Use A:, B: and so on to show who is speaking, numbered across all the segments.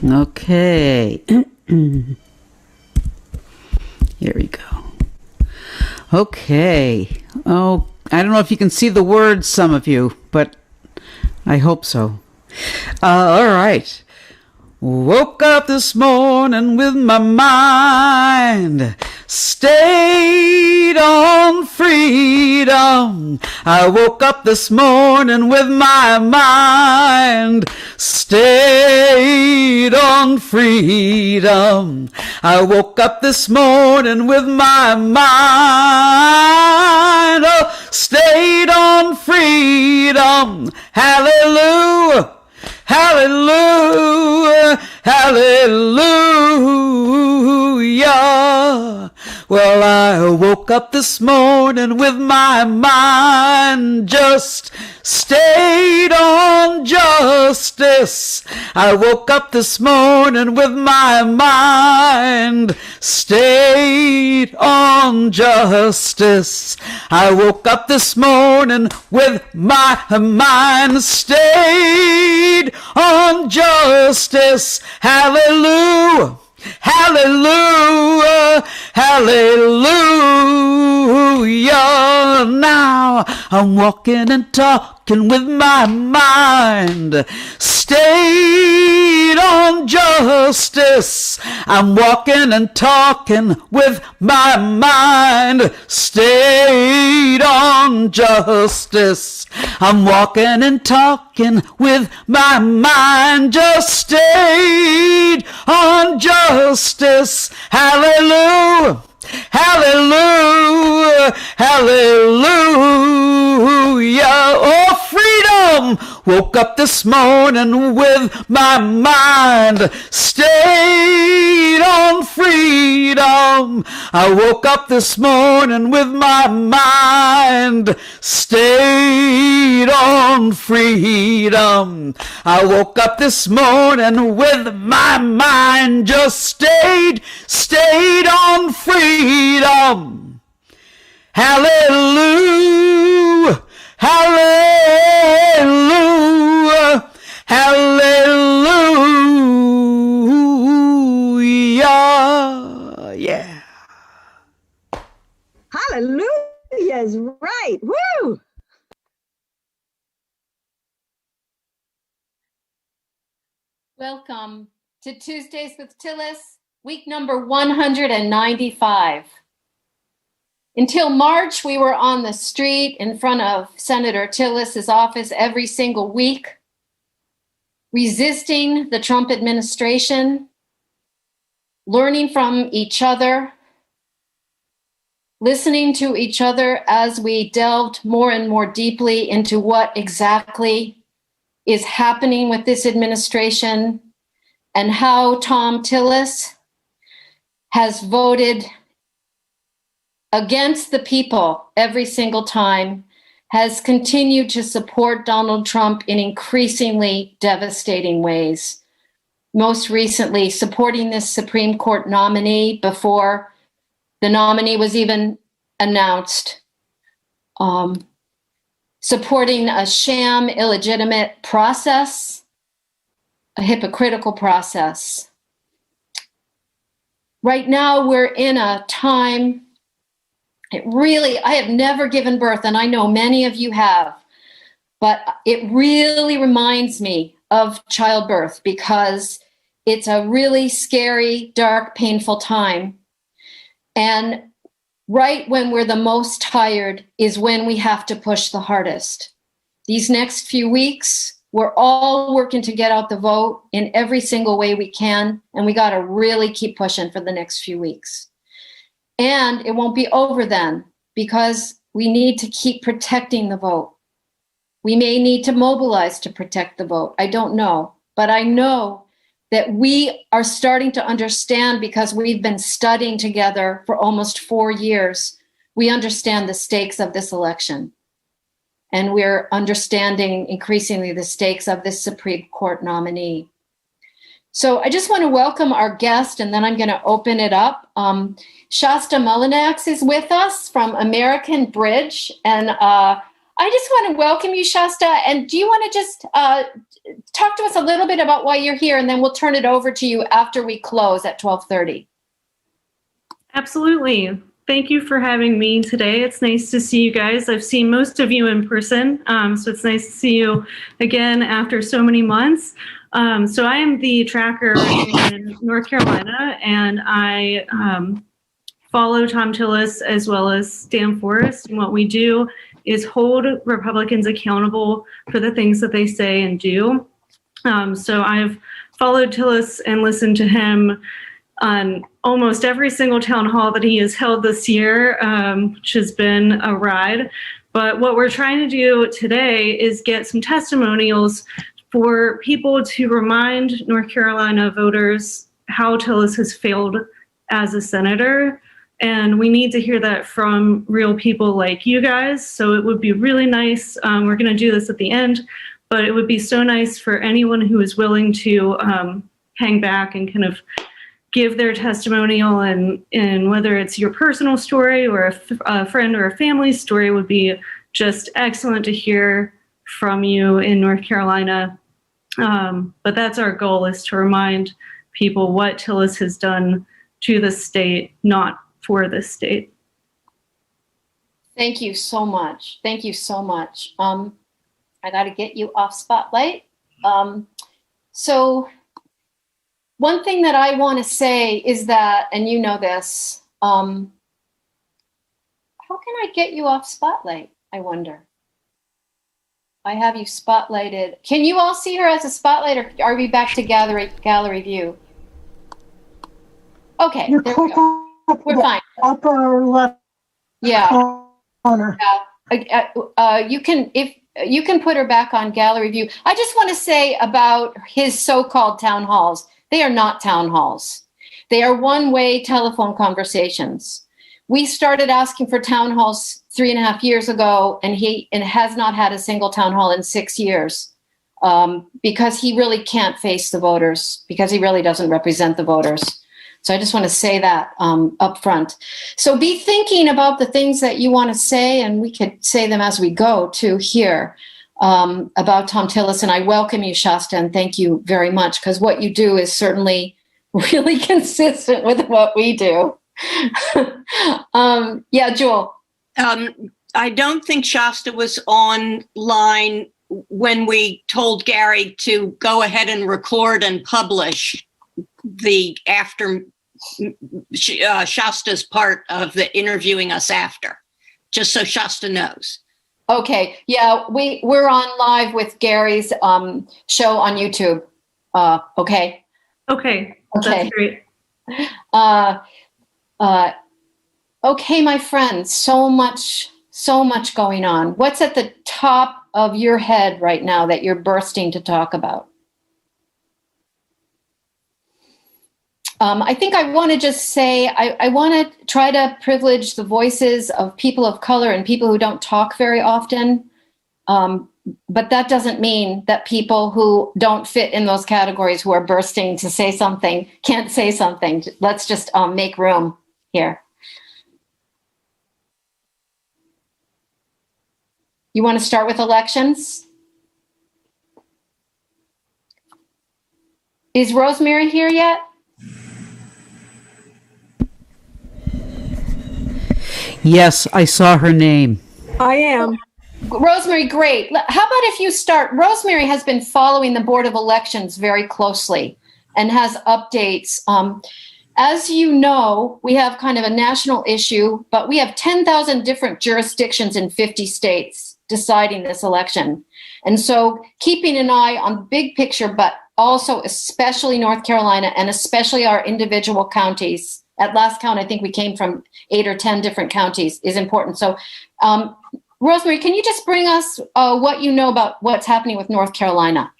A: Okay. Here we go. Okay. Oh, I don't know if you can see the words, some of you, but I hope so. All right. Woke up this morning with my mind stayed on freedom. I woke up this morning with my mind stayed on freedom. I woke up this morning with my mind stayed on freedom. Hallelujah. Hallelujah, hallelujah. Well, I woke up this morning with my mind just stayed on justice. I woke up this morning with my mind stayed on justice. I woke up this morning with my mind stayed on justice. Hallelujah. Hallelujah, hallelujah. Now I'm walking and talking with my mind stayed on justice. I'm walking and talking with my mind stayed on justice. I'm walking and talking with my mind just stayed on justice. Hallelujah. Hallelujah, hallelujah. Oh, freedom. Woke up this morning with my mind stayed on freedom. I woke up this morning with my mind stayed on freedom. I woke up this morning with my mind just stayed on freedom. Hallelujah, hallelujah, hallelujah. Yeah.
B: Hallelujah is right. Woo!
C: Welcome to Tuesdays with Tillis, week number 195. Until March, we were on the street in front of Senator Tillis's office every single week, resisting the Trump administration, learning from each other, listening to each other as we delved more and more deeply into what exactly is happening with this administration and how Tom Tillis has voted against the people every single time, has continued to support Donald Trump in increasingly devastating ways. Most recently, supporting this Supreme Court nominee before the nominee was even announced. Supporting a sham, illegitimate process, a hypocritical process. Right now, we're in a time, I have never given birth, and I know many of you have, but it really reminds me of childbirth because it's a really scary, dark, painful time. And right when we're the most tired is when we have to push the hardest. These next few weeks, we're all working to get out the vote in every single way we can, and we got to really keep pushing for the next few weeks. And it won't be over then because we need to keep protecting the vote. We may need to mobilize to protect the vote. I don't know, but I know that we are starting to understand because we've been studying together for almost 4 years. We understand the stakes of this election. And we're understanding increasingly the stakes of this Supreme Court nominee. So I just want to welcome our guest, and then I'm going to open it up. Shasta Mullinax is with us from American Bridge, and I just want to welcome you, Shasta. And do you want to just talk to us a little bit about why you're here, and then we'll turn it over to you after we close at 12:30.
D: Absolutely. Thank you for having me today. It's nice to see you guys. I've seen most of you in person, so it's nice to see you again after so many months. So I am the tracker in North Carolina, and I follow Tom Tillis as well as Dan Forrest. And what we do is hold Republicans accountable for the things that they say and do. So I've followed Tillis and listened to him on almost every single town hall that he has held this year, which has been a ride. But what we're trying to do today is get some testimonials for people to remind North Carolina voters how Tillis has failed as a senator. And we need to hear that from real people like you guys. So it would be really nice. We're going to do this at the end, but it would be so nice for anyone who is willing to hang back and kind of give their testimonial, and whether it's your personal story or a friend or a family story would be just excellent to hear from you in North Carolina. But that's our goal, is to remind people what Tillis has done to the state, not for the state.
C: Thank you so much. Thank you so much. I got to get you off spotlight. So one thing that I want to say is that, and you know this, how can I get you off spotlight? I wonder. I have you spotlighted. Can you all see her as a spotlight, or are we back to gallery view? Okay, there we go. We're fine.
E: Upper left corner.
C: Yeah. You can put her back on gallery view. I just want to say about his so-called town halls. They are not town halls. They are one-way telephone conversations. We started asking for town halls 3.5 years ago, and he has not had a single town hall in 6 years, because he really can't face the voters, because he really doesn't represent the voters. So I just want to say that up front. So be thinking about the things that you want to say, and we could say them as we go to here. About Tom Tillis, and I welcome you, Shasta, and thank you very much, because what you do is certainly really consistent with what we do. Yeah, Jewel.
F: I don't think Shasta was online when we told Gary to go ahead and record and publish the after Shasta's part of the interviewing us after, just so Shasta knows.
C: Okay, yeah, we're on live with Gary's show on YouTube. Okay.
D: Okay, that's great.
C: Okay, my friends, so much going on. What's at the top of your head right now that you're bursting to talk about? I think I want to just say, I want to try to privilege the voices of people of color and people who don't talk very often. But that doesn't mean that people who don't fit in those categories, who are bursting to say something, can't say something. Let's just make room here. You want to start with elections? Is Rosemary here yet?
A: Yes, I saw her name.
E: I am.
C: Rosemary, great. How about if you start? Rosemary has been following the Board of Elections very closely and has updates. As you know, we have kind of a national issue, but we have 10,000 different jurisdictions in 50 states deciding this election. And so keeping an eye on the big picture, but also especially North Carolina and especially our individual counties. At last count, I think we came from 8 or 10 different counties, is important. So, Rosemary, can you just bring us what you know about what's happening with North Carolina?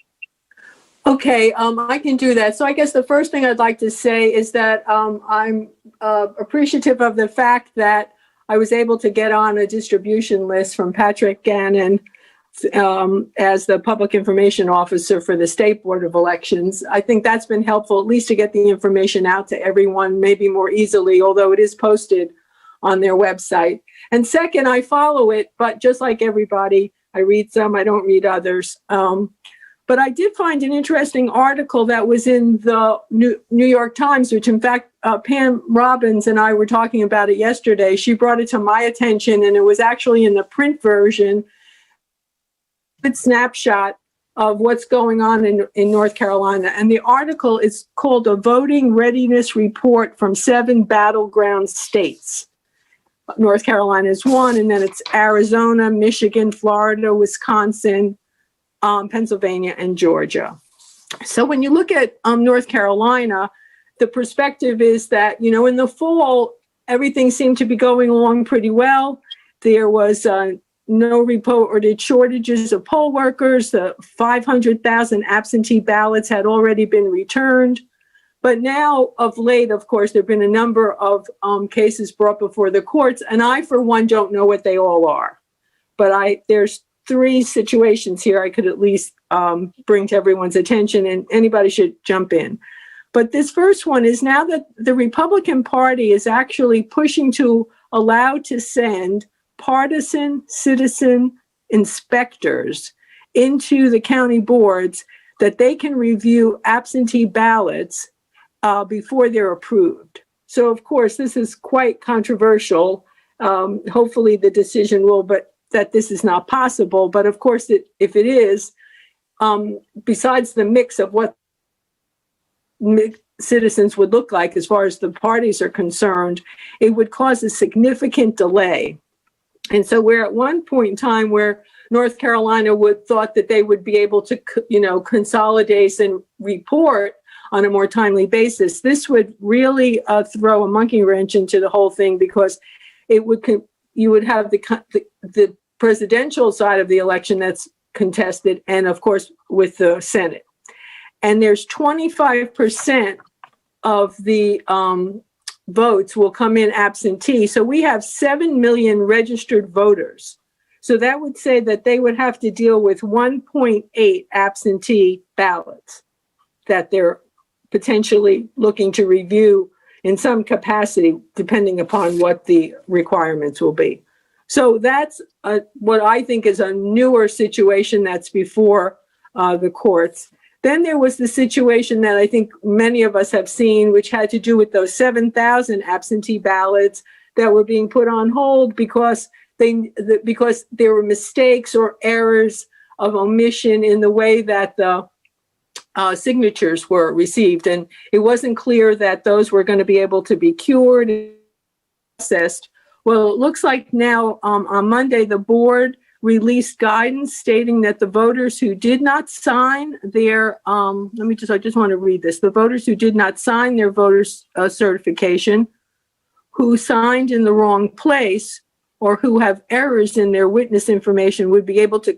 E: Okay, I can do that. So I guess the first thing I'd like to say is that I'm appreciative of the fact that I was able to get on a distribution list from Patrick Gannon as the public information officer for the State Board of Elections. I think that's been helpful, at least to get the information out to everyone, maybe more easily, although it is posted on their website. And second, I follow it, but just like everybody, I read some, I don't read others. But I did find an interesting article that was in the New York Times, which in fact, Pam Robbins and I were talking about it yesterday. She brought it to my attention, and it was actually in the print version. Good snapshot of what's going on in North Carolina. And the article is called A Voting Readiness Report from 7 Battleground States. North Carolina is one, and then it's Arizona, Michigan, Florida, Wisconsin, Pennsylvania, and Georgia. So when you look at North Carolina, the perspective is that, in the fall, everything seemed to be going along pretty well. There was no reported shortages of poll workers. The 500,000 absentee ballots had already been returned. But now, of late, of course, there have been a number of cases brought before the courts, and I, for one, don't know what they all are. But there's 3 situations here I could at least bring to everyone's attention, and anybody should jump in. But this first one is now that the Republican Party is actually pushing to allow to send partisan citizen inspectors into the county boards that they can review absentee ballots before they're approved. So, of course, this is quite controversial. Hopefully the decision will, but that this is not possible. But of course, if it is, besides the mix of what citizens would look like as far as the parties are concerned, it would cause a significant delay. And so we're at one point in time where North Carolina thought that they would be able to, consolidate and report on a more timely basis. This would really throw a monkey wrench into the whole thing, because you would have the presidential side of the election that's contested, and of course with the Senate. And there's 25% of the votes will come in absentee. So we have 7 million registered voters. So that would say that they would have to deal with 1.8 absentee ballots that they're potentially looking to review in some capacity, depending upon what the requirements will be. So that's what I think is a newer situation that's before the courts. Then there was the situation that I think many of us have seen, which had to do with those 7,000 absentee ballots that were being put on hold because there were mistakes or errors of omission in the way that the signatures were received. And it wasn't clear that those were going to be able to be cured and processed. Well, it looks like now on Monday, the board released guidance stating that the voters who did not sign their, I just want to read this. The voters who did not sign their voters certification, who signed in the wrong place, or who have errors in their witness information would be able to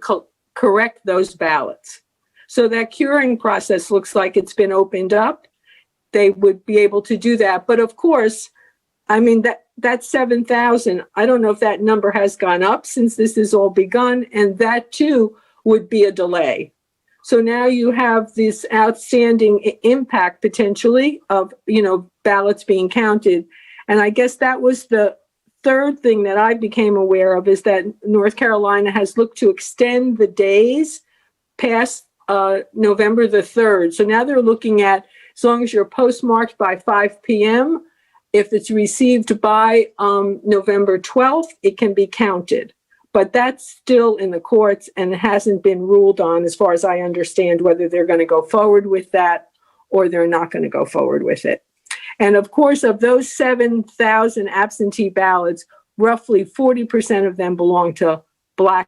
E: correct those ballots. So that curing process looks like it's been opened up. They would be able to do that. But of course, I mean, that's 7,000. I don't know if that number has gone up since this has all begun, and that too would be a delay. So now you have this outstanding impact potentially of, ballots being counted. And I guess that was the third thing that I became aware of, is that North Carolina has looked to extend the days past November the 3rd. So now they're looking at, as long as you're postmarked by 5 p.m., if it's received by November 12th, it can be counted. But that's still in the courts, and it hasn't been ruled on, as far as I understand, whether they're going to go forward with that or they're not going to go forward with it. And of course, of those 7,000 absentee ballots, roughly 40% of them belong to Black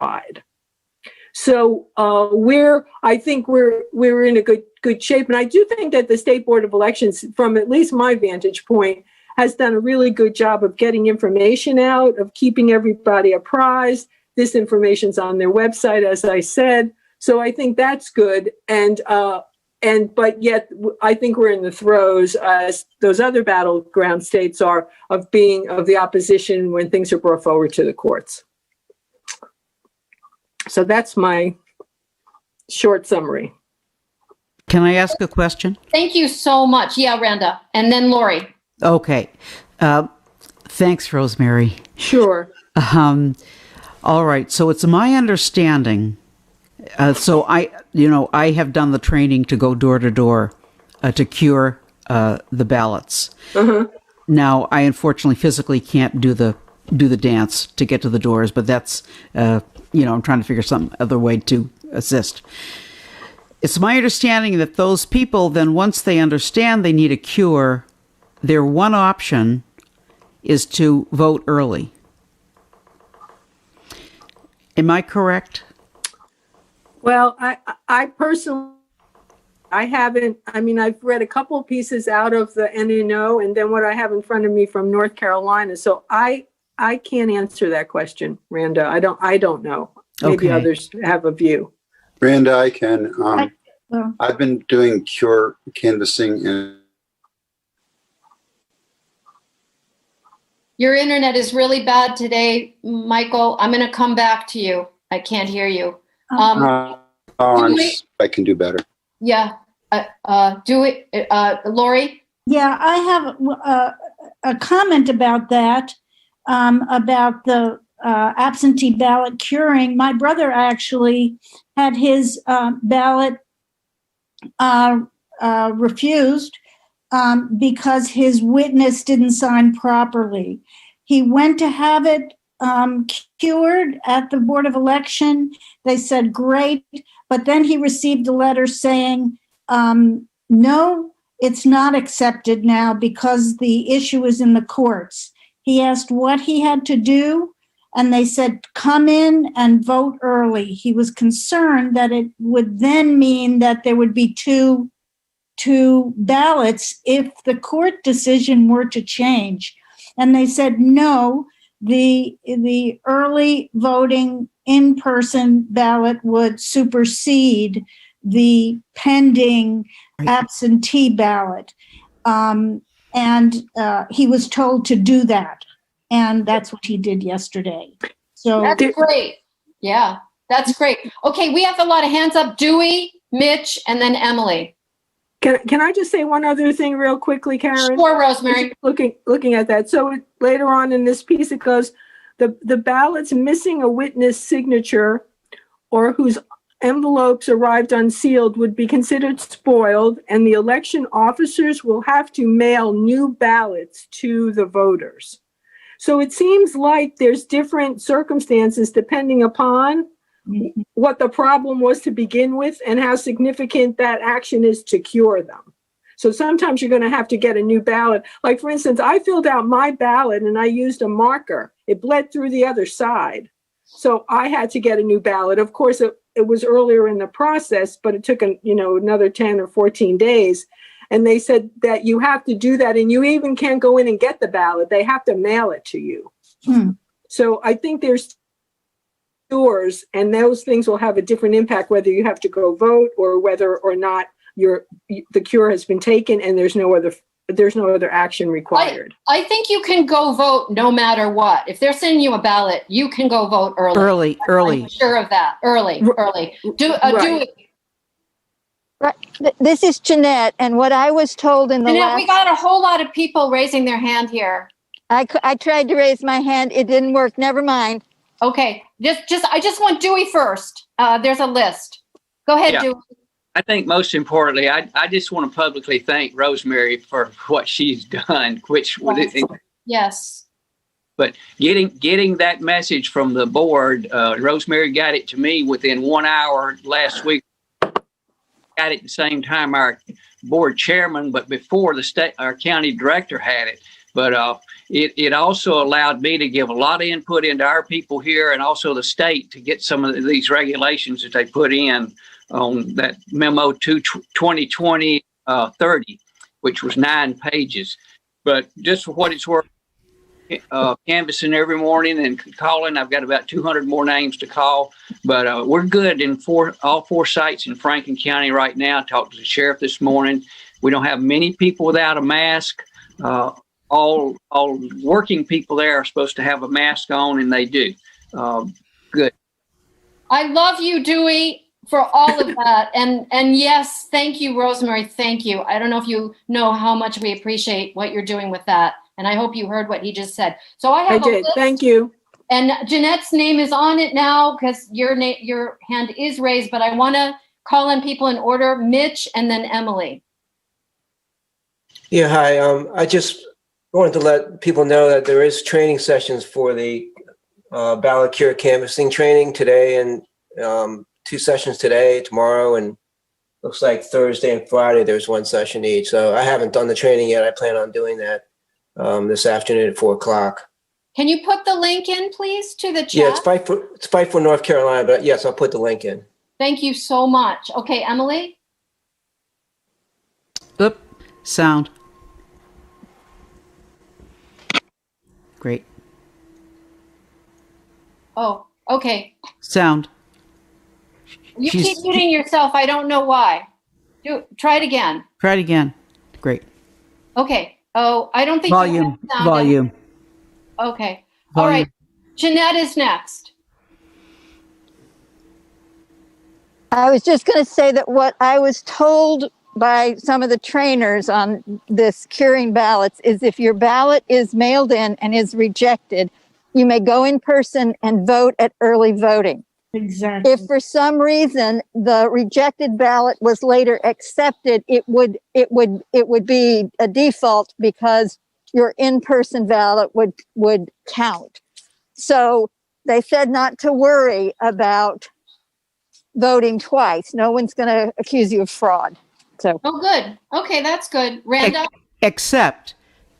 E: side. So I think we're in a good shape. And I do think that the State Board of Elections, from at least my vantage point, has done a really good job of getting information out, of keeping everybody apprised. This information's on their website, as I said. So I think that's good. But yet I think we're in the throes, as those other battleground states are, of the opposition when things are brought forward to the courts. So that's my short summary.
A: Can I ask a question?
C: Thank you so much. Yeah, Randa. And then Lori.
A: Okay. Thanks, Rosemary.
E: Sure.
A: All right. So it's my understanding. So I have done the training to go door to door to cure the ballots. Now, I unfortunately physically can't do the dance to get to the doors, but that's I'm trying to figure some other way to assist. It's my understanding that those people then, once they understand they need a cure, their one option is to vote early. Am I correct?
E: Well, I personally, I've read a couple of pieces out of the NNO and then what I have in front of me from North Carolina. So I can't answer that question, Randa. I don't know. Maybe
A: Okay.
E: others have a view.
G: Randa, I can. I've been doing cure canvassing and
C: Your internet is really bad today, Michael. I'm going to come back to you. I can't hear you.
G: I can do better.
C: Yeah. Do it. Lori?
H: Yeah, I have a comment about that, about the absentee ballot curing. My brother actually had his ballot refused because his witness didn't sign properly. He went to have it cured at the Board of Election. They said, great. But then he received a letter saying, no, it's not accepted now because the issue is in the courts. He asked what he had to do, and they said, come in and vote early. He was concerned that it would then mean that there would be two ballots if the court decision were to change. And they said, no, the early voting in-person ballot would supersede the pending absentee ballot. And he was told to do that. And that's what he did yesterday. So
C: That's great. Yeah, that's great. Okay, we have a lot of hands up. Dewey, Mitch, and then Emily.
E: Can I just say one other thing real quickly, Karen?
C: Sure, Rosemary.
E: Looking at that. So later on in this piece, it goes, the ballots missing a witness signature or whose envelopes arrived unsealed would be considered spoiled, and the election officers will have to mail new ballots to the voters. So it seems like there's different circumstances depending upon what the problem was to begin with and how significant that action is to cure them. So sometimes you're going to have to get a new ballot. Like, for instance, I filled out my ballot and I used a marker. It bled through the other side. So I had to get a new ballot. Of course, it was earlier in the process, but it took another 10 or 14 days. And they said that you have to do that. And you even can't go in and get the ballot. They have to mail it to you. So I think there's yours, and those things will have a different impact whether you have to go vote or whether or not the cure has been taken and there's no other action required.
C: I think you can go vote no matter what. If they're sending you a ballot, you can go vote early.
A: Early.
C: I'm sure of that. Early.
E: Right.
B: Right. This is Jeanette, and what I was told in the
C: Jeanette,
B: last...
C: we got a whole lot of people raising their hand here.
B: I tried to raise my hand. It didn't work. Never mind.
C: Okay. I just want Dewey first. There's a list. Go ahead,
I: Yeah.
C: Dewey.
I: I think most importantly, I just want to publicly thank Rosemary for what she's done,
C: Yes.
I: but getting that message from the board, Rosemary got it to me within 1 hour last week. Got it at the same time our board chairman, but before our county director had it. But it also allowed me to give a lot of input into our people here and also the state to get some of these regulations that they put in on that memo 2020-30, which was 9 pages. But just for what it's worth, canvassing every morning and calling, I've got about 200 more names to call. But we're good in all 4 sites in Franklin County right now. Talked to the sheriff this morning. We don't have many people without a mask. All working people there are supposed to have a mask on, and they do. Good.
C: I love you, Dewey, for all of that. And yes, thank you, Rosemary. Thank you. I don't know if you know how much we appreciate what you're doing with that. And I hope you heard what he just said. So I have
E: I did. Thank you.
C: And Jeanette's name is on it now because your hand is raised, but I want to call on people in order. Mitch and then Emily.
J: Yeah, hi. I just wanted to let people know that there is training sessions for the ballot cure canvassing training today, and 2 sessions today, tomorrow, and looks like Thursday and Friday there's 1 session each. So I haven't done the training yet. I plan on doing that this afternoon at 4 o'clock.
C: Can you put the link in, please, to the chat?
J: Yeah, it's Spiteful, North Carolina, but yes, I'll put the link in.
C: Thank you so much. Okay, Emily?
A: Oop, sound. Great.
C: Oh, okay.
A: Sound.
C: You keep muting yourself. I don't know why. Try it again.
A: Try it again. Great.
C: Okay. Oh, I don't think
A: volume.
C: You have sound
A: volume.
C: Okay.
A: Volume.
C: All right. Jeanette is next.
B: I was just going to say that what I was told by some of the trainers on this curing ballots is if your ballot is mailed in and is rejected, you may go in person and vote at early voting.
H: Exactly.
B: If for some reason the rejected ballot was later accepted, it would be a default because your in-person ballot would count. So they said not to worry about voting twice. No one's going to accuse you of fraud. So.
C: Oh, good. Okay, that's good. Randa?
A: Except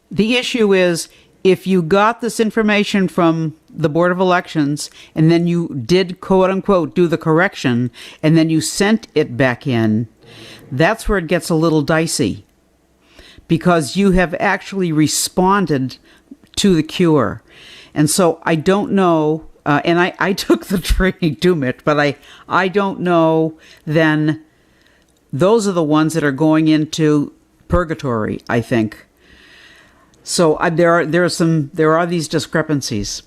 A: the issue is if you got this information from the Board of Elections and then you did, quote unquote, do the correction and then you sent it back in, that's where it gets a little dicey because you have actually responded to the cure. And so I don't know, and I took the training too, Mitch, but I don't know then those are the ones that are going into purgatory, I think. So there are these discrepancies.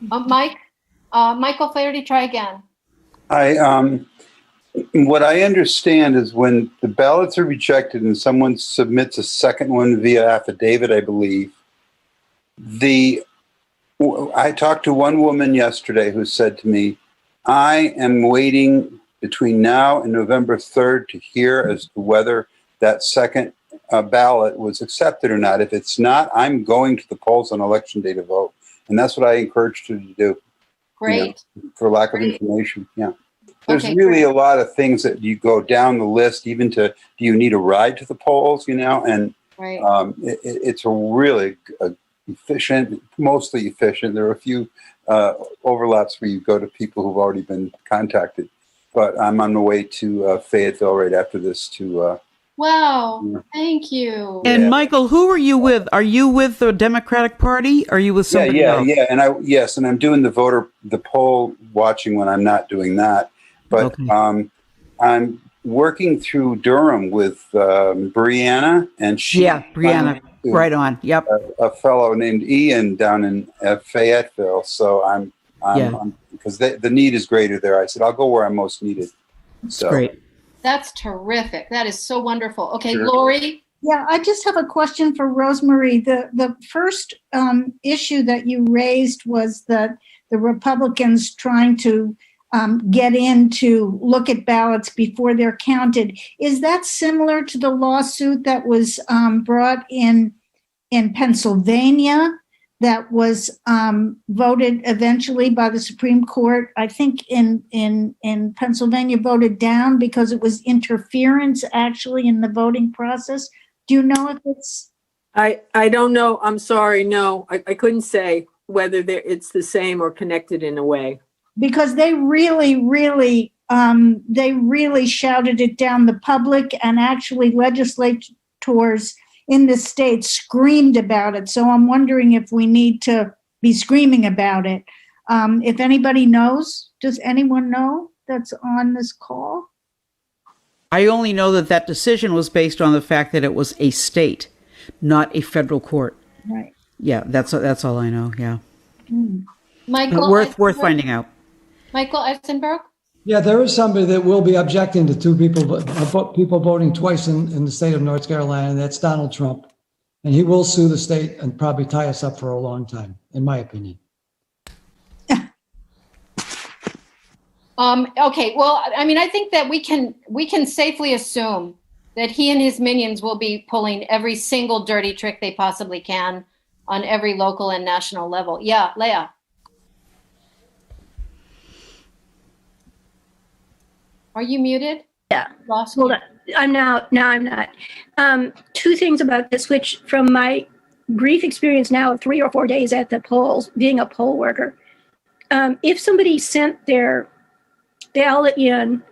C: Michael Flaherty, try again.
G: What I understand is when the ballots are rejected and someone submits a second one via affidavit, I believe, I talked to one woman yesterday who said to me, I am waiting between now and November 3rd to hear as to whether that second ballot was accepted or not. If it's not, I'm going to the polls on election day to vote. And that's what I encouraged her to do.
C: Great.
G: For lack of information. Yeah. There's really a lot of things that you go down the list, even to, do you need a ride to the polls, and it's a really efficient, mostly efficient. There are a few overlaps where you go to people who've already been contacted. But I'm on the way to Fayetteville right after this to...
C: Wow, thank you.
A: And Michael, who are you with? Are you with the Democratic Party? Are you with somebody else?
G: Yeah. And I'm doing the poll watching when I'm not doing that. But I'm working through Durham with Brianna, and she... Yeah,
A: Brianna, right on, yep.
G: A fellow named Ian down in Fayetteville. So I'm because the need is greater there. I said, I'll go where I'm most needed. So
A: great.
C: That's terrific. That is so wonderful. Okay, sure. Lori?
H: Yeah, I just have a question for Rosemary. The first issue that you raised was that the Republicans trying to get in to look at ballots before they're counted. Is that similar to the lawsuit that was brought in Pennsylvania that was voted eventually by the Supreme Court? I think in Pennsylvania voted down because it was interference actually in the voting process. Do you know if it's?
E: I don't know. I'm sorry. No, I couldn't say whether it's the same or connected in a way.
H: Because they really shouted it down the public, and actually legislators in the state screamed about it. So I'm wondering if we need to be screaming about it. If anybody knows, does anyone know that's on this call?
A: I only know that decision was based on the fact that it was a state, not a federal court.
H: Right.
A: Yeah, that's all I know. Yeah.
C: Michael,
A: worth finding out.
C: Michael Eisenberg?
K: Yeah, there is somebody that will be objecting to two people voting twice in the state of North Carolina, and that's Donald Trump. And he will sue the state and probably tie us up for a long time, in my opinion.
C: Okay, well, I mean, I think that we can safely assume that he and his minions will be pulling every single dirty trick they possibly can on every local and national level. Yeah, Leah. Are you muted?
L: Yeah. Hold on. I'm now I'm not. Two things about this, which from my brief experience now of 3 or 4 days at the polls, being a poll worker, if somebody sent their ballot in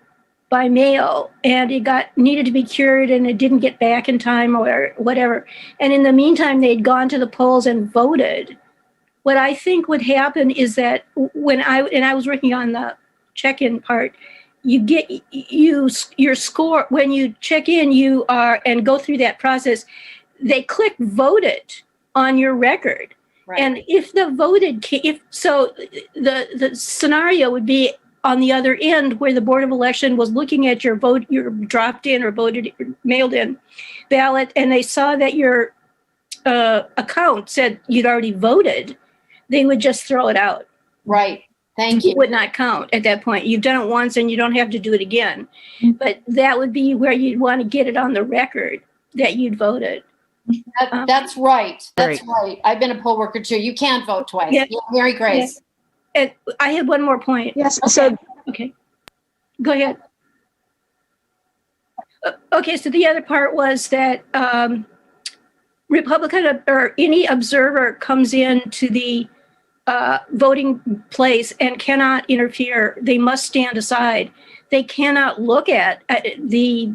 L: by mail and it needed to be cured and it didn't get back in time or whatever, and in the meantime they'd gone to the polls and voted, what I think would happen is that when I was working on the check-in part, you get your score when you check in, and go through that process, they click voted on your record. Right. And if the voted, the scenario would be on the other end where the Board of Election was looking at your vote, your dropped in or voted, mailed in ballot, and they saw that your account said you'd already voted, they would just throw it out.
C: Right. Thank you.
L: It would not count at that point. You've done it once and you don't have to do it again. But that would be where you'd want to get it on the record that you'd voted.
C: That's right. That's right. I've been a poll worker too. You can't vote twice.
L: Yeah.
C: Mary Grace.
L: Yeah. And I had one more point.
M: Yes.
L: Okay. Okay. Go ahead. Okay. So the other part was that Republican or any observer comes into the voting place and cannot interfere. They must stand aside. They cannot look at the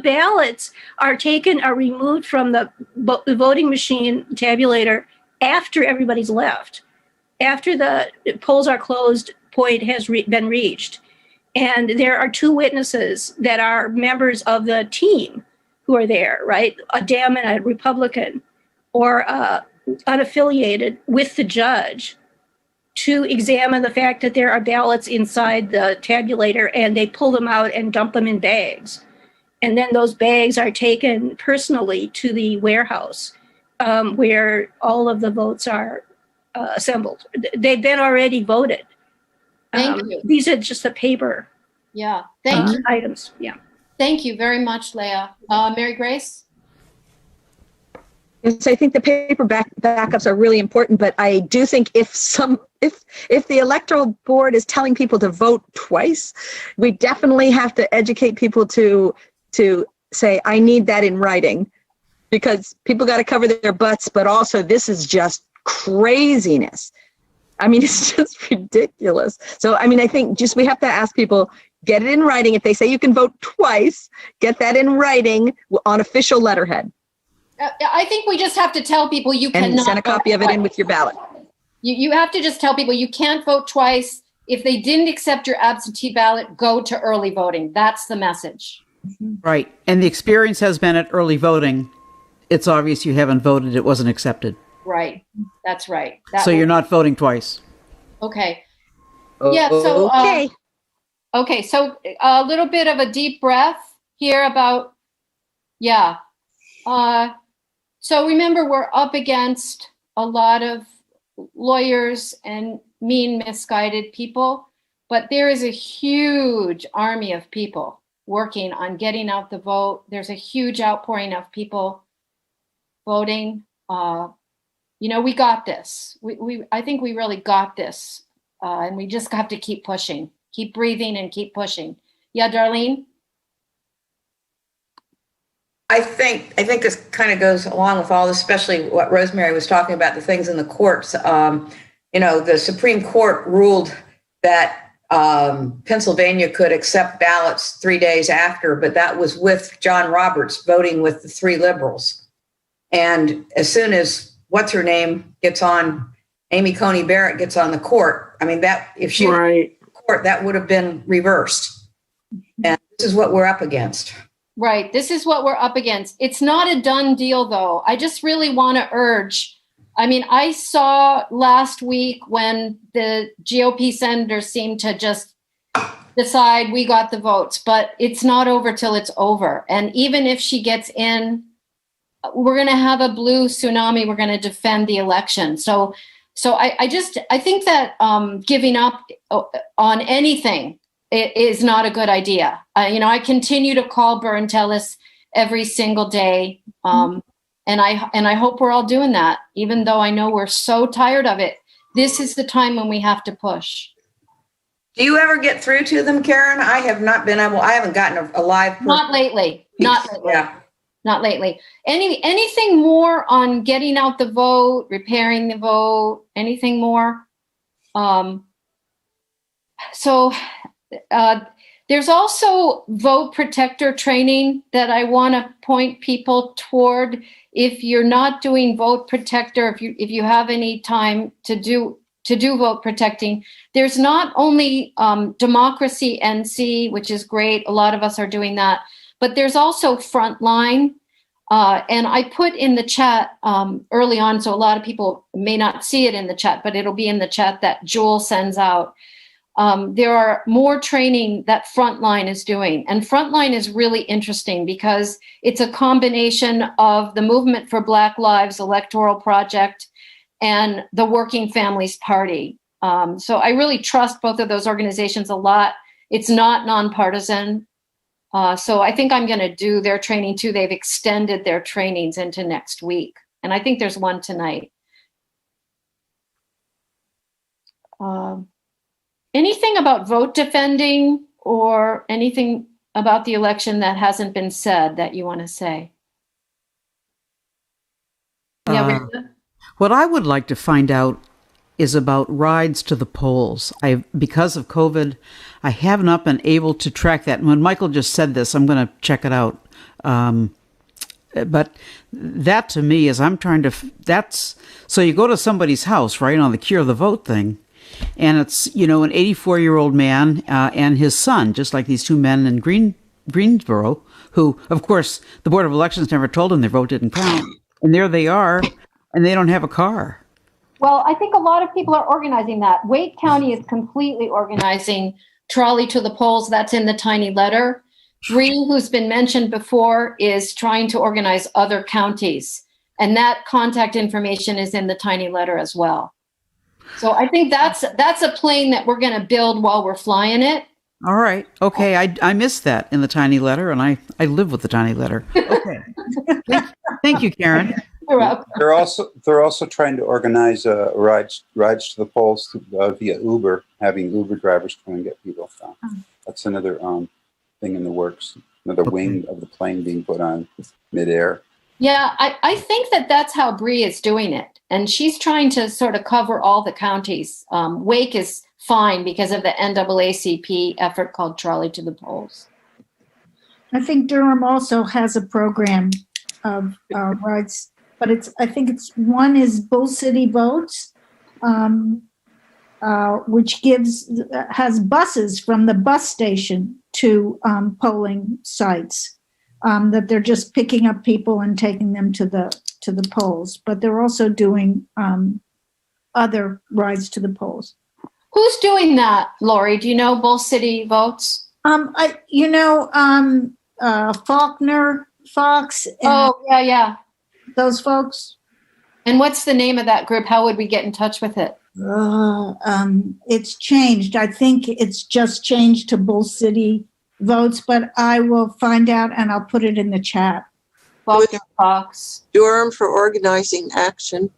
L: ballots are removed from the voting machine tabulator after everybody's left, after the polls are closed point has been reached. And there are 2 witnesses that are members of the team who are there, right? A Dem and a Republican, or unaffiliated with the judge, to examine the fact that there are ballots inside the tabulator, and they pull them out and dump them in bags. And then those bags are taken personally to the warehouse where all of the votes are assembled. They've been already voted.
C: Thank you.
L: These are just the paper
C: Thank you.
L: items. Yeah.
C: Thank you very much, Leah. Mary Grace?
M: Yes, I think the paper backups are really important, but I do think if the electoral board is telling people to vote twice, we definitely have to educate people to say, I need that in writing, because people got to cover their butts, but also this is just craziness. I mean, it's just ridiculous. So, I mean, I think we have to ask people, get it in writing. If they say you can vote twice, get that in writing on official letterhead.
C: I think we just have to tell people you cannot.
M: And send a copy of it in with your ballot.
C: You have to just tell people you can't vote twice. If they didn't accept your absentee ballot, go to early voting. That's the message.
A: Right. And the experience has been at early voting. It's obvious you haven't voted. It wasn't accepted.
C: Right. That's right.
A: So you're not voting twice.
C: Okay. Yeah. So, okay. So a little bit of a deep breath here about, so remember, we're up against a lot of lawyers and mean, misguided people, but there is a huge army of people working on getting out the vote. There's a huge outpouring of people voting. We got this. I think we really got this, and we just have to keep pushing, keep breathing, and keep pushing. Yeah, Darlene?
N: I think this kind of goes along with all this, especially what Rosemary was talking about, the things in the courts. The Supreme Court ruled that Pennsylvania could accept ballots 3 days after, but that was with John Roberts voting with the 3 liberals. And as soon as gets on, Amy Coney Barrett gets on the court, I mean, that if she was court, that would have been reversed. And this is what we're up against.
C: Right. This is what we're up against. It's not a done deal, though. I just really want to urge. I mean, I saw last week when the GOP senators seemed to just decide we got the votes, but it's not over till it's over. And even if she gets in, we're going to have a blue tsunami. We're going to defend the election. So I think that giving up on anything is not a good idea. I continue to call Burr and Tillis every single day. And I hope we're all doing that, even though I know we're so tired of it. This is the time when we have to push.
N: Do you ever get through to them, Karen? I have not been able, I haven't gotten a live person.
C: Not lately.
N: Yeah.
C: Not lately. Anything more on getting out the vote, repairing the vote, anything more? There's also vote protector training that I want to point people toward. If you're not doing vote protector, if you have any time to do vote protecting, there's not only Democracy NC, which is great. A lot of us are doing that, but there's also Frontline. And I put in the chat early on, so a lot of people may not see it in the chat, but it'll be in the chat that Jewel sends out. There are more training that Frontline is doing. And Frontline is really interesting because it's a combination of the Movement for Black Lives Electoral Project and the Working Families Party. So I really trust both of those organizations a lot. It's not nonpartisan. So I think I'm going to do their training too. They've extended their trainings into next week. And I think there's one tonight. Anything about vote defending or anything about the election that hasn't been said that you want to say? Yeah.
A: What I would like to find out is about rides to the polls. Because of COVID, I have not been able to track that. And when Michael just said this, I'm going to check it out. But that to me is so you go to somebody's house, right, on the Cure the Vote thing, and it's, an 84-year-old man and his son, just like these two men in Greensboro, who, of course, the Board of Elections never told them their vote didn't count. And there they are, and they don't have a car.
C: Well, I think a lot of people are organizing that. Wake County is completely organizing Trolley to the Polls. That's in the tiny letter. Bree, who's been mentioned before, is trying to organize other counties. And that contact information is in the tiny letter as well. So I think that's a plane that we're going to build while we're flying it.
A: All right. Okay. I missed that in the tiny letter, and I live with the tiny letter. Okay. Thank you, Karen.
G: They're also trying to organize rides to the polls via Uber, having Uber drivers come and get people. So that's another thing in the works. Another wing of the plane being put on midair.
C: Yeah, I think that's how Bree is doing it. And she's trying to sort of cover all the counties. Wake is fine because of the NAACP effort called Trolley to the Polls.
H: I think Durham also has a program of rides, but one is Bull City Votes, which has buses from the bus station to polling sites. That they're just picking up people and taking them to the polls, but they're also doing other rides to the polls.
C: Who's doing that, Lori? Do you know Bull City Votes?
H: Faulkner, Fox.
C: Yeah.
H: Those folks.
C: And what's the name of that group? How would we get in touch with it?
H: It's changed. I think it's just changed to Bull City Votes, but I will find out and I'll put it in the chat.
C: Fox.
O: Durham for Organizing Action.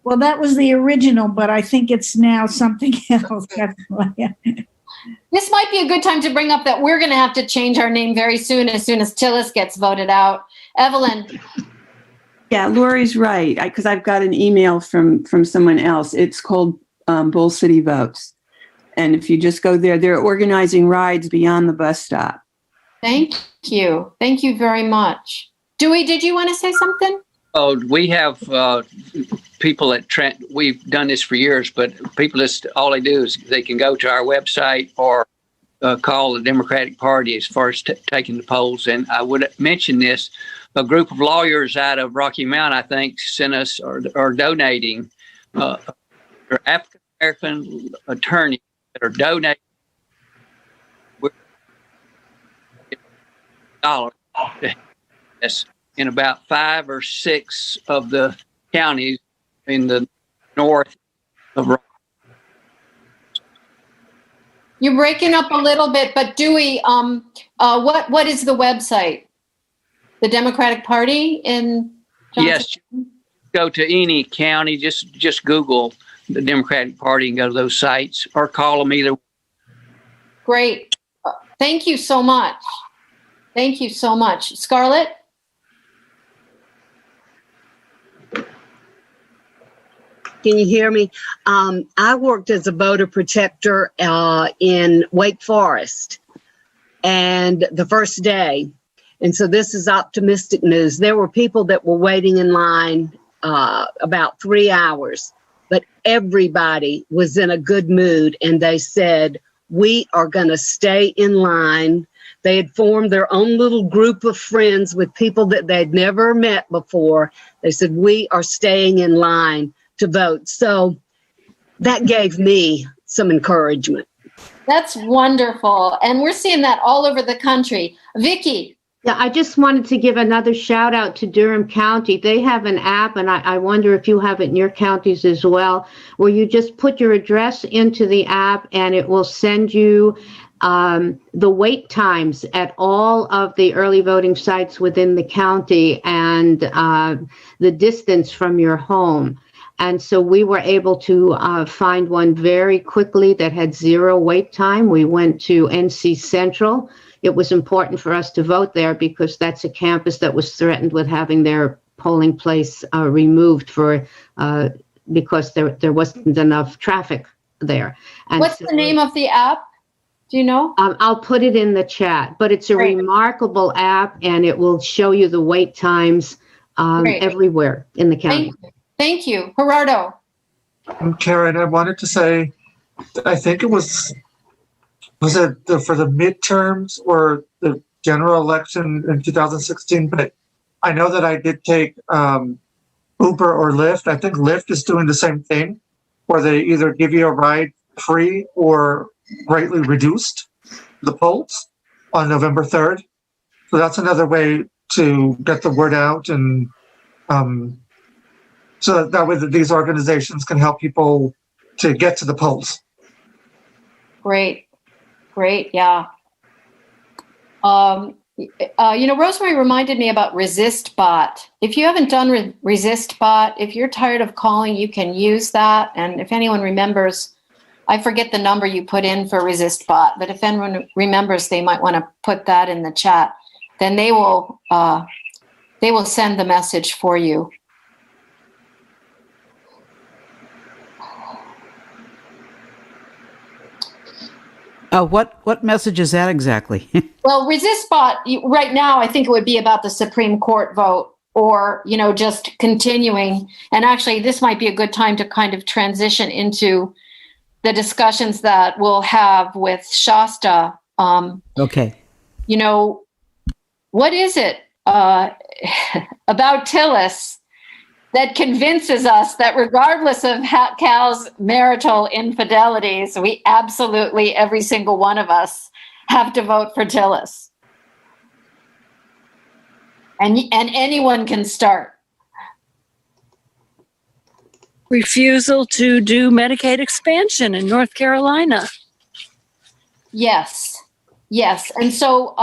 H: Well, that was the original, but I think it's now something else.
C: This might be a good time to bring up that we're going to have to change our name very soon as Tillis gets voted out. Evelyn.
P: Yeah, Lori's right, because I've got an email from someone else. It's called Bull City Votes. And if you just go there, they're organizing rides beyond the bus stop.
C: Thank you. Thank you very much. Dewey, did you want to say something?
I: Oh, we have people at Trent. We've done this for years, but people all they do is they can go to our website or call the Democratic Party as far as taking the polls. And I would mention this. A group of lawyers out of Rocky Mount, I think, sent us or are donating. They're African-American attorneys that are donating $1. Yes, in about 5 or 6 of the counties in the north of Raleigh.
C: You're breaking up a little bit, but Dewey, what is the website? The Democratic Party in Johnson?
I: Yes, go to any county, just Google the Democratic Party and go to those sites, or call them either.
C: Great. Thank you so much. Thank you so much. Scarlett?
Q: Can you hear me? I worked as a voter protector in Wake Forest, and the first day. And so this is optimistic news. There were people that were waiting in line about 3 hours, but everybody was in a good mood, and they said, we are going to stay in line. They had formed their own little group of friends with people that they'd never met before. They said, we are staying in line to vote. So that gave me some encouragement.
C: That's wonderful. And we're seeing that all over the country. Vicki.
R: Yeah, I just wanted to give another shout out to Durham County. They have an app, and I wonder if you have it in your counties as well, where you just put your address into the app and it will send you the wait times at all of the early voting sites within the county and the distance from your home. And so we were able to find one very quickly that had 0 wait time. We went to NC Central. It was important for us to vote there because that's a campus that was threatened with having their polling place removed for because there wasn't enough traffic there. And
C: what's the name of the app? Do you know?
R: I'll put it in the chat, but it's a remarkable app, and it will show you the wait times everywhere in the county.
C: Thank you. Gerardo.
S: Karen, I wanted to say, I think it was it for the midterms or the general election in 2016? But I know that I did take Uber or Lyft. I think Lyft is doing the same thing, where they either give you a ride free or greatly reduced the polls on November 3rd. So that's another way to get the word out, and so that way that these organizations can help people to get to the polls.
C: Great. Yeah. Rosemary reminded me about ResistBot. If you haven't done ResistBot, if you're tired of calling, you can use that. And if anyone remembers, I forget the number you put in for ResistBot, but if anyone remembers, they might want to put that in the chat. Then they will send the message for you.
A: What message is that exactly?
C: Well, ResistBot, right now, I think it would be about the Supreme Court vote or, just continuing. And actually, this might be a good time to kind of transition into the discussions that we'll have with Shasta.
A: Okay.
C: What is it about Tillis that convinces us that regardless of Cal's marital infidelities, we absolutely, every single one of us, have to vote for Tillis? And anyone can start.
T: Refusal to do Medicaid expansion in North Carolina.
C: Yes. And so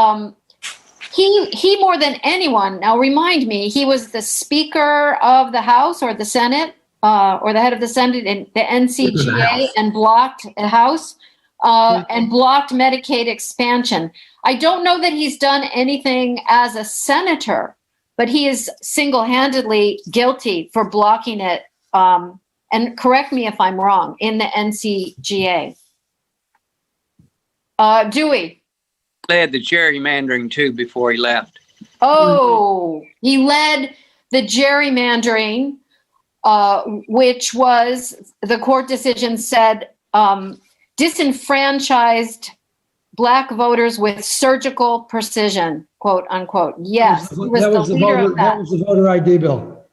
C: he more than anyone, now remind me, he was the Speaker of the House or the Senate or the head of the Senate in the NCGA and blocked the House and blocked Medicaid expansion. I don't know that he's done anything as a senator, but he is single-handedly guilty for blocking it. And correct me if I'm wrong, in the NCGA. Dewey.
I: Led the gerrymandering too before he left.
C: Oh, he led the gerrymandering, which was, the court decision said, disenfranchised Black voters with surgical precision, quote unquote. Yes, he was the leader of that.
K: That was the voter ID bill.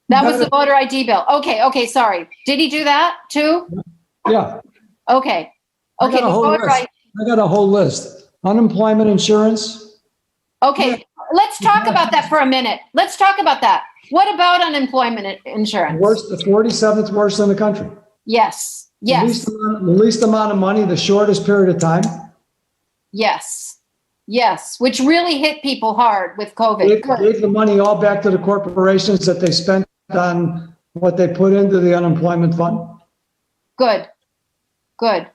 C: That was the voter ID bill. Okay, sorry. Did he do that too?
K: Yeah.
C: Okay.
K: I got a whole list. Unemployment insurance.
C: Okay. let's talk about that for a minute. Let's talk about that. What about unemployment insurance?
K: The 47th worst in the country.
C: Yes. Yes.
K: The least amount of money, the shortest period of time.
C: Yes. Yes. Which really hit people hard with COVID.
K: Gave the money all back to the corporations that they spent on what they put into the unemployment fund.
C: Good. Good.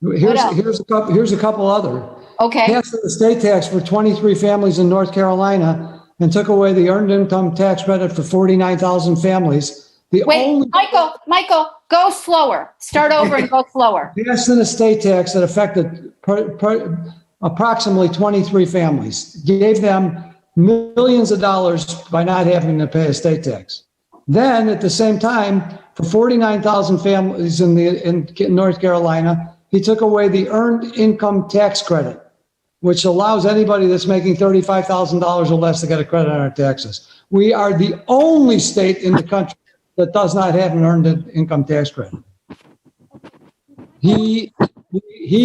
K: Here's a couple other.
C: Okay.
K: Passed the estate tax for 23 families in North Carolina and took away the earned income tax credit for 49,000 families.
C: Michael, go slower. Start over and go slower.
K: Passed an estate tax that affected approximately 23 families, gave them millions of dollars by not having to pay estate tax. Then at the same time, for 49,000 families in North Carolina, he took away the earned income tax credit, which allows anybody that's making $35,000 or less to get a credit on our taxes. We are the only state in the country that does not have an earned income tax credit. He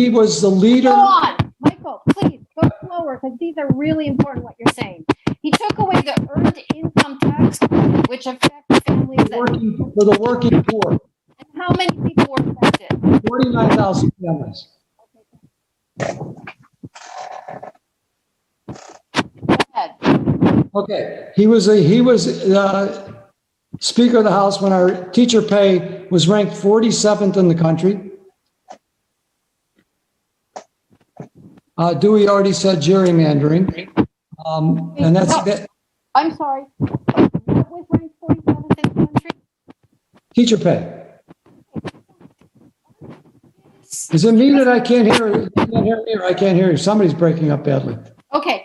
K: was the leader.
C: Go on, Michael, please go slower because these are really important what you're saying. He took away the earned income tax credit, which affects families
K: for the working poor.
C: And how many people were affected?
K: 49,000 families.
C: Go ahead.
K: Okay, he was Speaker of the House when our teacher pay was ranked 47th in the country. Dewey already said gerrymandering, and that's that.
C: I'm sorry. What was ranked 47th in the country?
K: Teacher pay. Does it mean that I can't hear? You can't hear me, or I can't hear you? Somebody's breaking up badly.
C: Okay.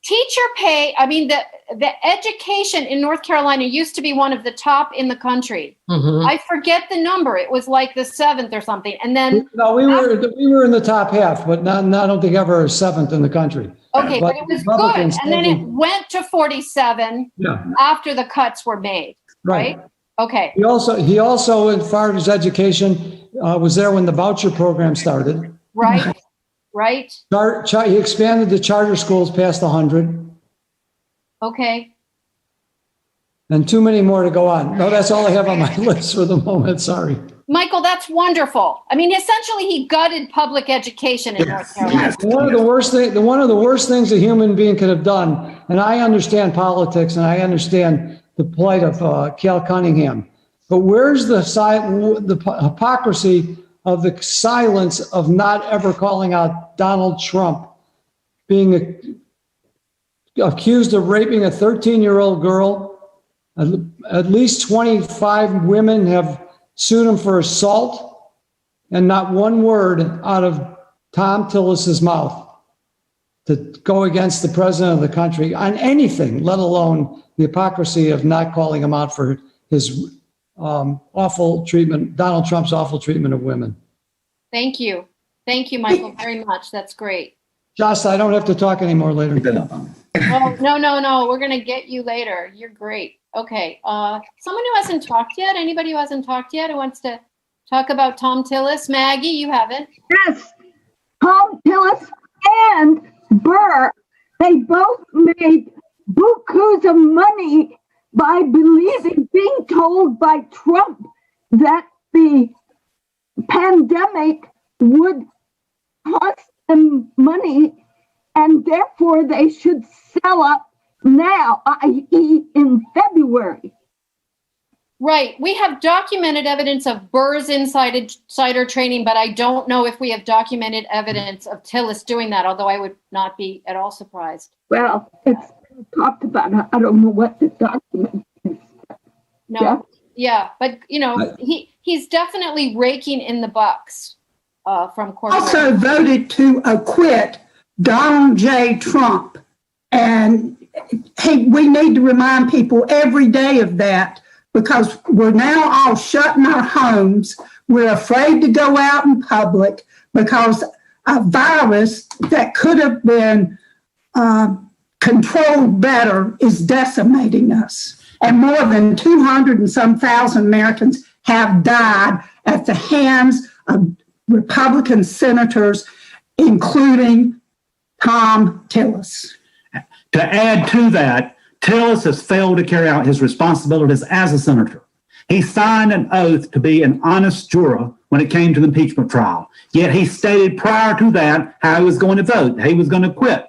C: Teacher pay, I mean, the education in North Carolina used to be one of the top in the country. Mm-hmm. I forget the number. It was like the 7th or something. And then
K: we were in the top half, but not I don't think ever 7th in the country.
C: Okay, but it was good. And then it went to 47 after the cuts were made. Right? Okay.
K: He also, as far as education, was there when the voucher program started.
C: Right. Right.
K: He expanded the charter schools past 100.
C: Okay.
K: And too many more to go on. No, that's all I have on my list for the moment. Sorry.
C: Michael, that's wonderful. I mean, essentially, he gutted public education in North Carolina.
K: One of the worst things a human being could have done, and I understand politics and I understand the plight of Cal Cunningham, but where's the hypocrisy of the silence of not ever calling out Donald Trump being accused of raping a 13-year-old girl? At least 25 women have sued him for assault, and not one word out of Tom Tillis's mouth to go against the president of the country on anything, let alone the hypocrisy of not calling him out for his awful treatment, Donald Trump's awful treatment of women.
C: Thank you. Thank you, Michael, very much. That's great.
K: Shasta, I don't have to talk anymore later.
C: Oh, no. We're going to get you later. You're great. Okay. Someone who hasn't talked yet? Anybody who hasn't talked yet who wants to talk about Tom Tillis? Maggie, you haven't?
U: Yes. Tom Tillis and Burr, they both made bukus of money by being told by Trump that the pandemic would cost them money and therefore they should sell up now, i.e. in February.
C: Right. We have documented evidence of Burr's insider trading, but I don't know if we have documented evidence of Tillis doing that, although I would not be at all surprised.
U: Well, it's talked about. I don't know what the document is.
C: No. Yeah. But, he's definitely raking in the bucks from corporate.
U: Also voted to acquit Donald J. Trump. And we need to remind people every day of that, because we're now all shut in our homes. We're afraid to go out in public because a virus that could have been controlled better is decimating us. And more than 200 and some thousand Americans have died at the hands of Republican senators, including Tom Tillis.
F: To add to that, Tillis has failed to carry out his responsibilities as a senator. He signed an oath to be an honest juror when it came to the impeachment trial. Yet he stated prior to that how he was going to vote. He was going to quit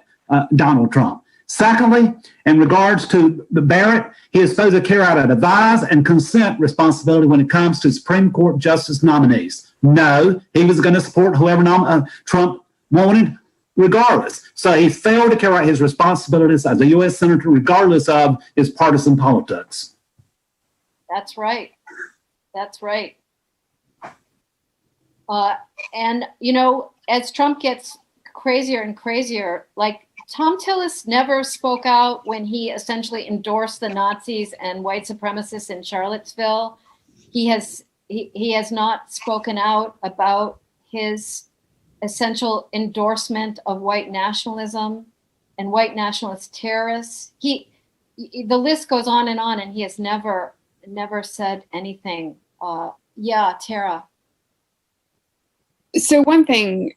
F: Donald Trump. Secondly, in regards to the Barrett, he is supposed to carry out an advise and consent responsibility when it comes to Supreme Court justice nominees. No, he was going to support whoever Trump wanted, regardless. So he failed to carry out his responsibilities as a U.S. Senator, regardless of his partisan politics.
C: That's right. That's right. And, you know, as Trump gets crazier and crazier, like Tom Tillis never spoke out when he essentially endorsed the Nazis and white supremacists in Charlottesville. He has not spoken out about his essential endorsement of white nationalism and white nationalist terrorists. The list goes on, and he has never said anything. Yeah, Tara.
V: So one thing,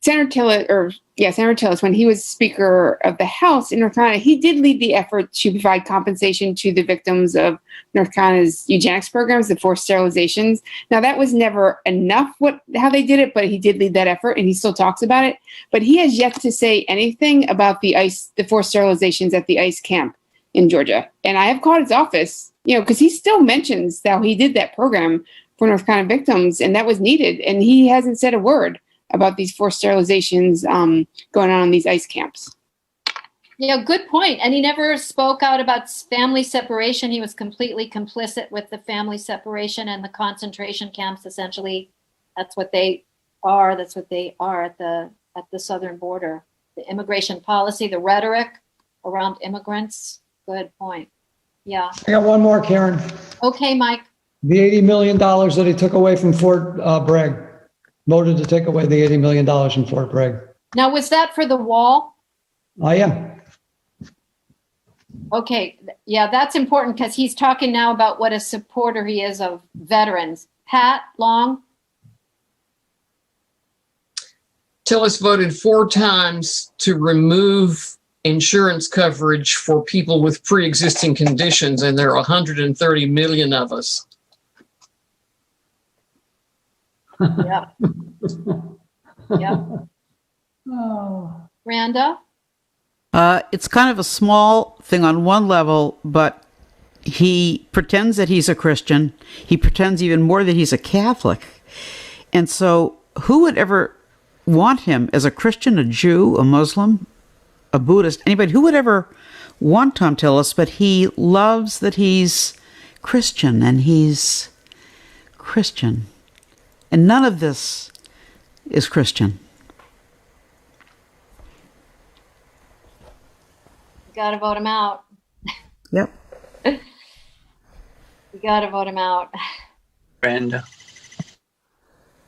V: Senator Tillis, when he was Speaker of the House in North Carolina, he did lead the effort to provide compensation to the victims of North Carolina's eugenics programs, the forced sterilizations. Now, that was never enough how they did it, but he did lead that effort, and he still talks about it. But he has yet to say anything about the forced sterilizations at the ICE camp in Georgia. And I have called his office, because he still mentions how he did that program for North Carolina victims, and that was needed. And he hasn't said a word about these forced sterilizations going on in these ICE camps.
C: Yeah, good point. And he never spoke out about family separation. He was completely complicit with the family separation and the concentration camps. Essentially, that's what they are. That's what they are at the southern border. The immigration policy, the rhetoric around immigrants. Good point. Yeah.
K: I got one more, Karen.
C: Okay, Mike.
K: The $80 million that he took away from Fort Bragg. Voted to take away the $80 million from Fort Bragg.
C: Now, was that for the wall?
K: Yeah.
C: Okay. Yeah, that's important because he's talking now about what a supporter he is of veterans. Pat Long?
W: Tillis voted 4 times to remove insurance coverage for people with pre-existing conditions, and there are 130 million of us.
C: Yeah. Yeah.
K: Oh.
C: Randa?
A: It's kind of a small thing on one level, but he pretends that he's a Christian. He pretends even more that he's a Catholic. And so who would ever want him as a Christian, a Jew, a Muslim, a Buddhist, anybody? Who would ever want Tom Tillis? But he loves that he's Christian, and he's Christian. And none of this is Christian.
C: You got to vote him out.
A: Yep.
C: You got to vote him out.
I: Brenda.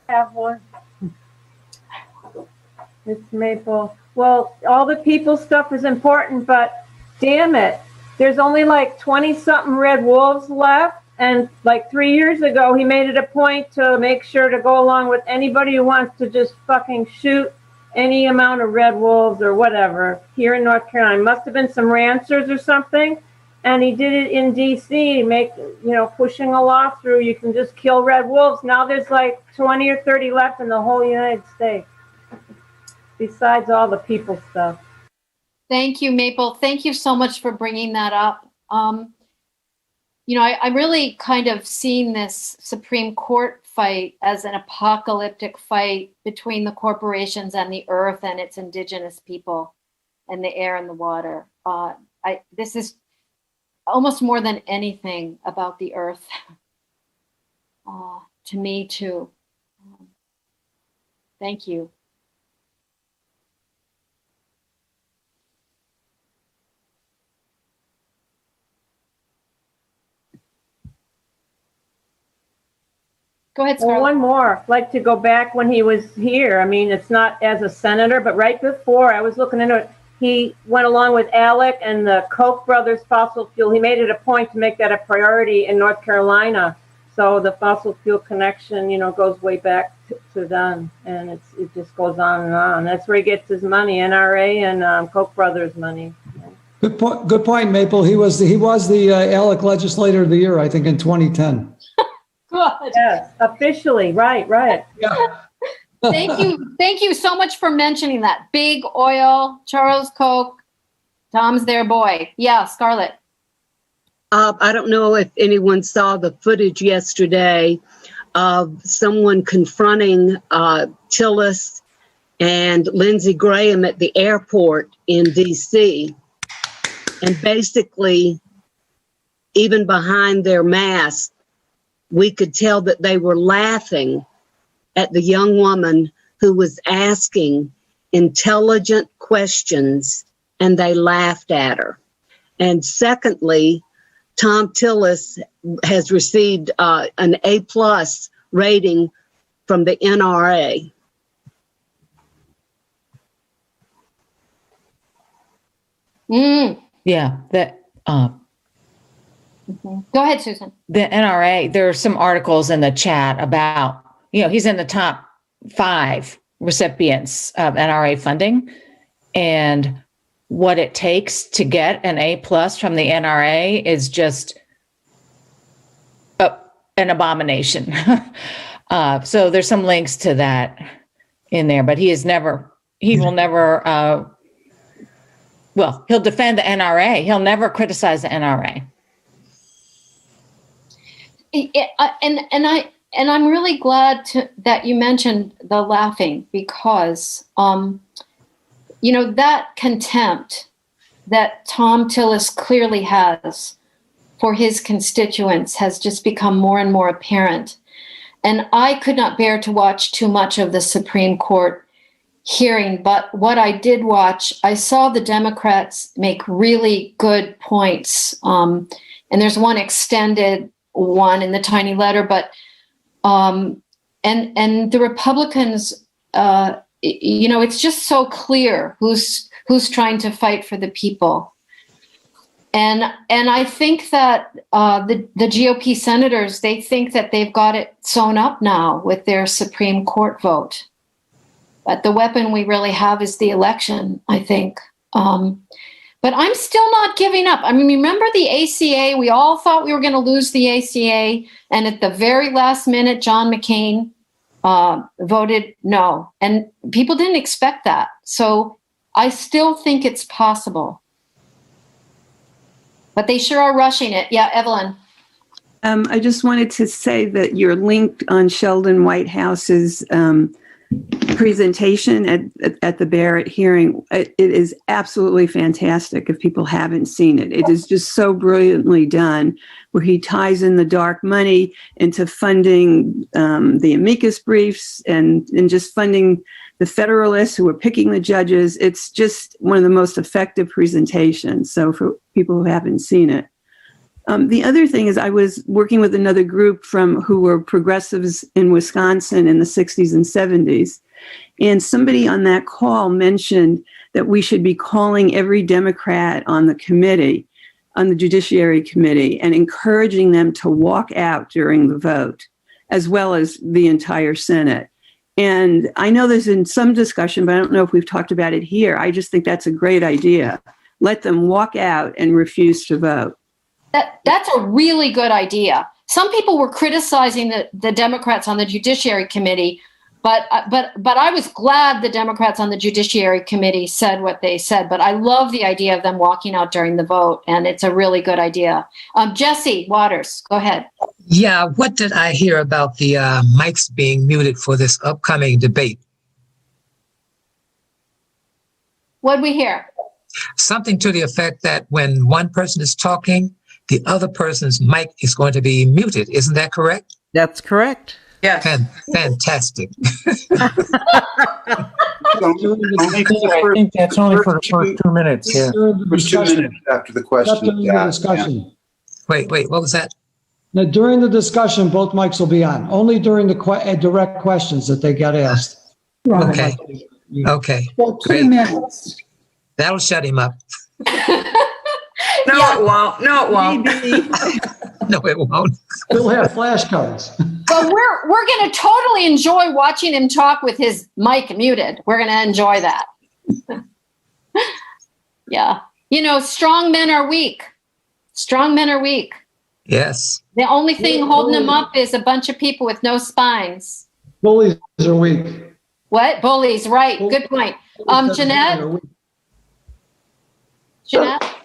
X: Have one. It's Maple. Well, all the people stuff is important, but damn it, there's only like 20-something red wolves left. And like 3 years ago, he made it a point to make sure to go along with anybody who wants to just fucking shoot any amount of red wolves or whatever here in North Carolina. Must have been some ranchers or something. And he did it in D.C., pushing a law through. You can just kill red wolves. Now there's like 20 or 30 left in the whole United States, besides all the people stuff.
C: Thank you, Maple. Thank you so much for bringing that up. I'm really kind of seeing this Supreme Court fight as an apocalyptic fight between the corporations and the earth and its indigenous people and the air and the water. This is almost more than anything about the earth to me too. Thank you. Go ahead, Scarlett.
X: Well, one more. I'd like to go back when he was here. I mean, it's not as a senator, but right before I was looking into it, he went along with ALEC and the Koch brothers fossil fuel. He made it a point to make that a priority in North Carolina. So the fossil fuel connection, goes way back to them, and it just goes on and on. That's where he gets his money, NRA and Koch brothers money.
K: Good point, Maple. He was the ALEC Legislator of the Year, I think, in 2010.
X: Good. Yes, officially. Right.
K: Yeah.
C: Thank you so much for mentioning that. Big oil, Charles Koch, Tom's their boy. Yeah, Scarlett.
Q: I don't know if anyone saw the footage yesterday of someone confronting Tillis and Lindsey Graham at the airport in D.C. And basically, even behind their mask, we could tell that they were laughing at the young woman who was asking intelligent questions, and they laughed at her. And secondly, Tom Tillis has received an A+ rating from the NRA.
B: Yeah,
C: Go ahead, Susan.
B: The NRA, there are some articles in the chat about, he's in the top 5 recipients of NRA funding, and what it takes to get an A+ from the NRA is just an abomination. So there's some links to that in there, but he will never, he'll defend the NRA. He'll never criticize the NRA.
C: And I'm really glad that you mentioned the laughing, because that contempt that Tom Tillis clearly has for his constituents has just become more and more apparent. And I could not bear to watch too much of the Supreme Court hearing, but what I did watch, I saw the Democrats make really good points. And there's one extended one in the tiny letter, but and the Republicans, it's just so clear who's trying to fight for the people. And I think that the GOP senators, they think that they've got it sewn up now with their Supreme Court vote. But the weapon we really have is the election, I think. But I'm still not giving up. I mean, remember the ACA? We all thought we were going to lose the ACA. And at the very last minute, John McCain voted no. And people didn't expect that. So I still think it's possible. But they sure are rushing it. Yeah, Evelyn.
P: I just wanted to say that you're linked on Sheldon Whitehouse's presentation at the Barrett hearing. It is absolutely fantastic if people haven't seen it. It is just so brilliantly done, where he ties in the dark money into funding the amicus briefs and just funding the Federalists who are picking the judges. It's just one of the most effective presentations. So for people who haven't seen it. The other thing is I was working with another group who were progressives in Wisconsin in the 60s and 70s. And somebody on that call mentioned that we should be calling every Democrat on the committee, on the Judiciary Committee, and encouraging them to walk out during the vote, as well as the entire Senate. And I know there's been some discussion, but I don't know if we've talked about it here. I just think that's a great idea. Let them walk out and refuse to vote.
C: That's a really good idea. Some people were criticizing the Democrats on the Judiciary Committee, but I was glad the Democrats on the Judiciary Committee said what they said. But I love the idea of them walking out during the vote, and it's a really good idea. Jesse Waters, go ahead.
D: Yeah, what did I hear about the mics being muted for this upcoming debate?
C: What'd we hear?
D: Something to the effect that when one person is talking, the other person's mic is going to be muted. Isn't that correct?
A: That's correct.
N: Yes.
D: Fantastic.
S: I think that's only for the first 2 minutes. Yeah.
G: For 2 minutes after the question.
K: During the discussion.
D: Wait, what was that?
K: Now, during the discussion, both mics will be on. Only during the direct questions that they get asked.
D: Right. Okay.
U: For 2 minutes.
D: That'll shut him up.
N: No, it won't. No, it won't.
D: No, it won't.
K: We'll have flashcards.
C: But we're going to totally enjoy watching him talk with his mic muted. We're going to enjoy that. Yeah. You know, strong men are weak. Strong men are weak.
D: Yes.
C: The only thing holding them up is a bunch of people with no spines.
K: Bullies are weak.
C: What? Bullies, right. Good point. Jeanette? Jeanette?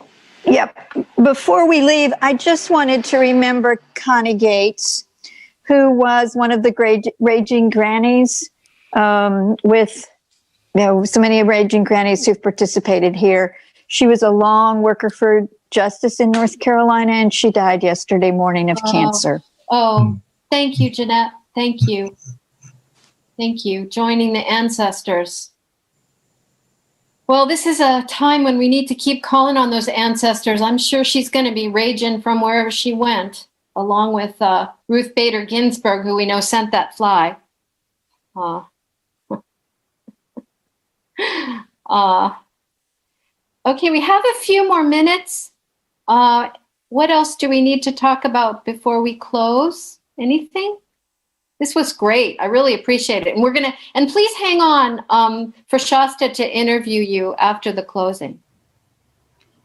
E: Yep. Before we leave, I just wanted to remember Connie Gates, who was one of the Raging Grannies with, so many Raging Grannies who've participated here. She was a long worker for justice in North Carolina, and she died yesterday morning of cancer.
C: Oh, thank you, Jeanette. Thank you. Thank you. Joining the ancestors. Well, this is a time when we need to keep calling on those ancestors. I'm sure she's going to be raging from wherever she went, along with Ruth Bader Ginsburg, who we know sent that fly. Okay, we have a few more minutes. What else do we need to talk about before we close? Anything? This was great. I really appreciate it. And and please hang on for Shasta to interview you after the closing.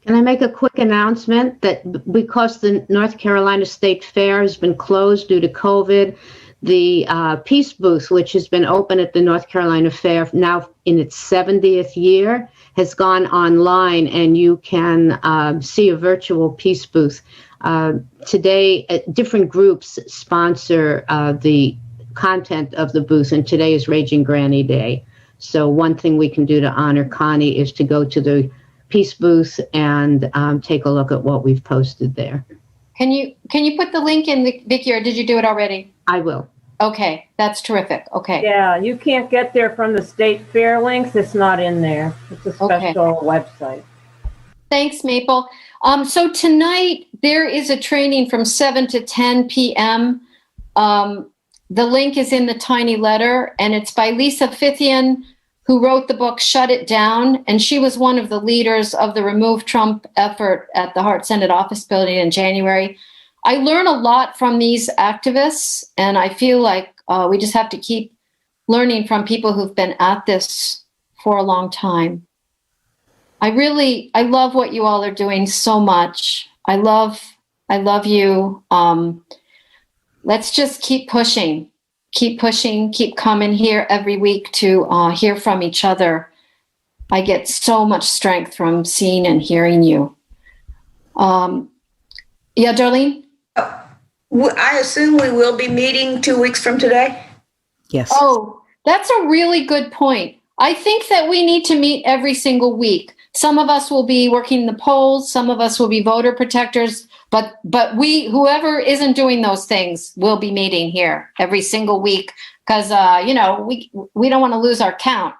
R: Can I make a quick announcement that because the North Carolina State Fair has been closed due to COVID, the Peace Booth, which has been open at the North Carolina Fair now in its 70th year, has gone online, and you can see a virtual Peace Booth. Today, different groups sponsor the content of the booth, and today is Raging Granny Day. So one thing we can do to honor Connie is to go to the Peace Booth and take a look at what we've posted there.
C: Can you put the link in, Vicki, or did you do it already?
R: I will.
C: Okay, that's terrific. Okay.
X: Yeah, you can't get there from the state fair links. It's not in there. It's a special website.
C: Thanks, Maple. So tonight there is a training from 7 to 10 p.m. The link is in the tiny letter, and it's by Lisa Fithian, who wrote the book Shut It Down. And she was one of the leaders of the Remove Trump effort at the Hart Senate Office Building in January. I learn a lot from these activists, and I feel like we just have to keep learning from people who've been at this for a long time. I love what you all are doing so much. I love you. Let's just keep pushing, keep coming here every week to hear from each other. I get so much strength from seeing and hearing you. Yeah, Darlene?
N: I assume we will be meeting 2 weeks from today?
A: Yes.
C: Oh, that's a really good point. I think that we need to meet every single week. Some of us will be working the polls, some of us will be voter protectors, but whoever isn't doing those things will be meeting here every single week because we don't want to lose our count.